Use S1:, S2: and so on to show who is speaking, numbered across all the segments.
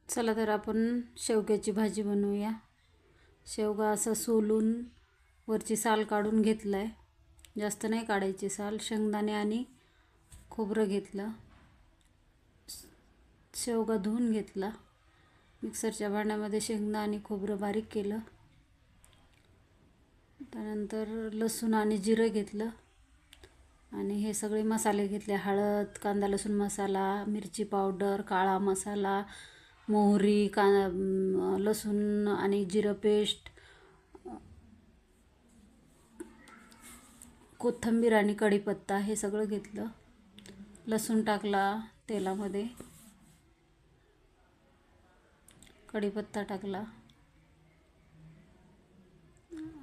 S1: चला तर आपण शेवग्याची भाजी बनवूया. शेवगा असा सोलून वरची साल काढून घेतला आहे. जास्त नाही काढायची साल. शेंगदाणे आणि खोबरं घेतलं. शेवगा धुवून घेतला. मिक्सरच्या भांड्यामध्ये शेंगदाणे आणि खोबरं बारीक केलं. त्यानंतर लसूण आणि जिरं घेतलं आणि हे सगळे मसाले घेतले. हळद, कांदा लसूण मसाला, मिरची पावडर, काळा मसाला, मोहरी, लसूण आणि जिरं पेस्ट, कोथिंबीर आणि कढीपत्ता हे सगळं घेतलं. लसूण टाकला तेलामध्ये, कढीपत्ता टाकला,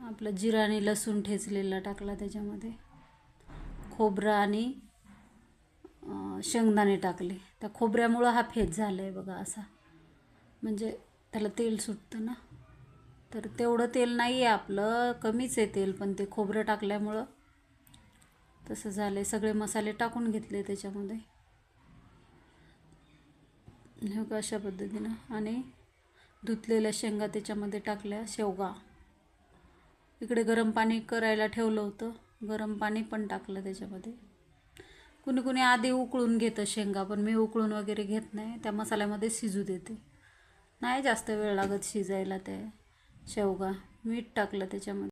S1: आपलं जिरं आणि लसूण ठेचलेला टाकला, त्याच्यामध्ये खोबरं आणि शेंगदाणे टाकले. त्या खोबऱ्यामुळं हा फेस झाला आहे बघा असा, म्हणजे त्याला तेल सुटतं ना. तर तेवढं तेल नाही आहे आपलं, कमीच आहे तेल, पण ते खोबरं टाकल्यामुळं तसं झालं आहे. सगळे मसाले टाकून घेतले त्याच्यामध्ये हे का अशा पद्धतीनं. आणि धुतलेल्या शेंगा त्याच्यामध्ये टाकल्या. शेवगा इकडे गरम पाणी करायला ठेवलं होतं, गरम पाणी पण टाकलं त्याच्यामध्ये. कुणी कुणी आधी उकळून घेतं शेंगा, पण मी उकळून वगैरे घेत नाही. त्या मसाल्यामध्ये शिजू देते. नाही जास्त वेळ लागत शिजायला ते शेवगा. मीठ टाकलं त्याच्यामध्ये.